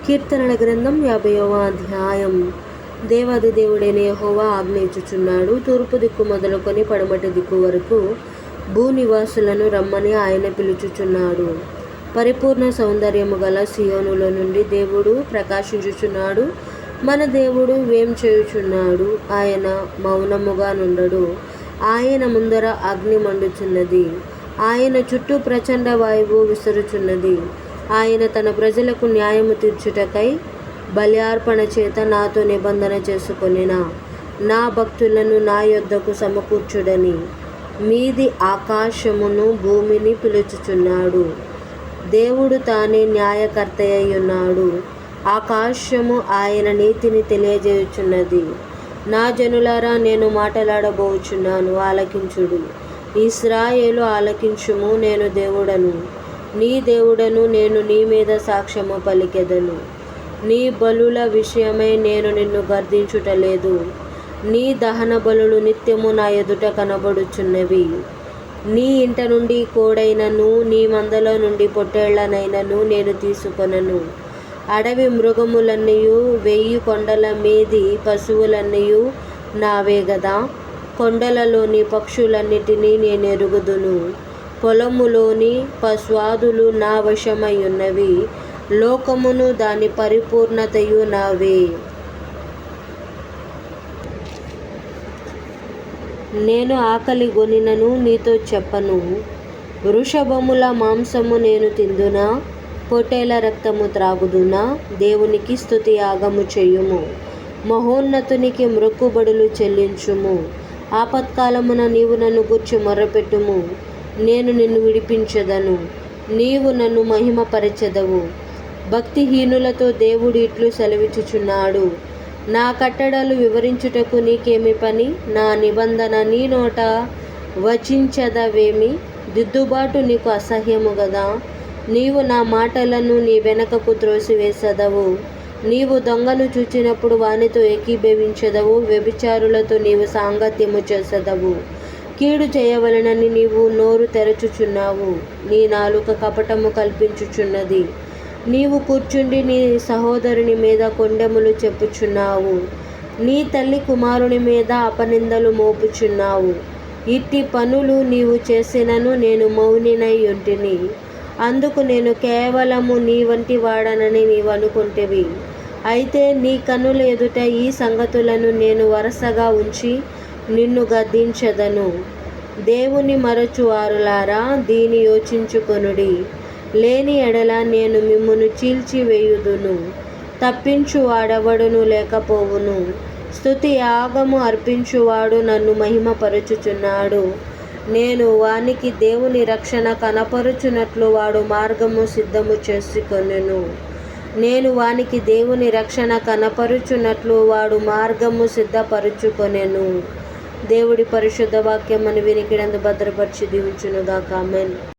కీర్తనల గ్రంథం 50వ అధ్యాయం. దేవాది దేవుడైన యెహోవా ఆజ్ఞయించుచున్నాడు. తూర్పు దిక్కు మొదలుకొని పడమటి దిక్కు వరకు భూనివాసులను రమ్మని ఆయన పిలుచుచున్నాడు. పరిపూర్ణ సౌందర్యము గల సియోనులో నుండి దేవుడు ప్రకాశించుచున్నాడు. మన దేవుడు వేం చేయుచున్నాడు. ఆయన మౌనముగా నుండడు. ఆయన ముందర అగ్ని మండుచున్నది. ఆయన చుట్టూ ప్రచండ వాయువు విసురుచున్నది. ఆయన తన ప్రజలకు న్యాయము తీర్చుటకై బల్యార్పణ చేత నాతో నిబంధన చేసుకొనిన నా భక్తులను నా యొద్దకు సమకూర్చుడని మీది ఆకాశమును భూమిని పిలుచుచున్నాడు. దేవుడు తానే న్యాయకర్తయ్య ఉన్నాడు. ఆకాశము ఆయన నీతిని తెలియజేయుచున్నది. నా జనులారా, నేను మాట్లాడబోచున్నాను, ఆలకించుడు. ఇశ్రాయేలు ఆలకించుము. నేను దేవుడను, నీ దేవుడను. నేను నీ మీద సాక్ష్యము పలికెదను. నీ బలుల విషయమై నేను నిన్ను గర్దించుటలేదు. నీ దహన బలులు నిత్యము నా ఎదుట కనబడుచున్నవి. నీ ఇంట నుండి కోడైనను నీ మందలో నుండి పొట్టేళ్లనైనను నేను తీసుకొనను. అడవి మృగములన్నయు 1000 కొండల మీది పశువులన్నయు నావే గదా. కొండలలోని పక్షులన్నిటినీ నేనెరుగుదును. పొలములోని పశువాదులు నా వశమై ఉన్నవి. లోకమును దాని పరిపూర్ణతయు నావే. నేను ఆకలి గొనినను నీతో చెప్పను. వృషభముల మాంసము నేను తిందునా, పొట్టేల రక్తము త్రాగుదునా. దేవునికి స్తుతి యాగము చేయుము. మహోన్నతునికి మొక్కుబడులు చెల్లించుము. ఆపత్కాలమున నీవు నన్ను గూర్చి మొర్రపెట్టుము. నేను నిన్ను విడిపించెదను. నీవు నన్ను మహిమపరచెదవు. భక్తిహీనులతో దేవుడు ఇట్లు సెలవిచ్చుచున్నాడు. నా కట్టడలు వివరించుటకు నీకేమి పని? నా నిబంధన నీ నోట వచించదవేమి? దిద్దుబాటు నీకు అసహ్యము గదా. నీవు నా మాటలను నీ వెనకకు త్రోసివేసెదవు. నీవు దొంగను చూచినప్పుడు వానితో ఏకీభవించెదవు. వ్యభిచారులతో నీవు సాంగత్యము చేసెదవు. కీడు చేయవలనని నీవు నోరు తెరచుచున్నావు. నీ నాలుక కపటము కల్పించుచున్నది. నీవు కూర్చుండి నీ సహోదరుని మీద కొండెములు చెప్పుచున్నావు. నీ తల్లి కుమారుని మీద అపనిందలు మోపుచున్నావు. ఇట్టి పనులు నీవు చేసినను నేను మౌనినై ఉంటిని. అందుకు నేను కేవలము నీ వంటి వాడనని నీవు అనుకుంటివి. అయితే నీ కన్నుల ఎదుట ఈ సంగతులను నేను వరసగా ఉంచి నిన్ను గద్దించెదను. దేవుని మరచువారులారా, దీని యోచించుకొనుడి. లేని ఎడల నేను మిమ్మును చీల్చివేయుదును. తప్పించువాడెవడును లేకపోవును. స్తుతి యాగము అర్పించువాడు నన్ను మహిమపరచుచున్నాడు. నేను వానికి దేవుని రక్షణ కనపరుచునట్లు వాడు మార్గము సిద్ధము చేసుకొనెను. నేను వానికి దేవుని రక్షణ కనపరుచునట్లు వాడు మార్గము సిద్ధపరచుకొనెను. దేవుడి పరిశుద్ధ వాక్యం మన వినికిడందు భద్రపరిచి దీవించునుగాక. ఆమేన్.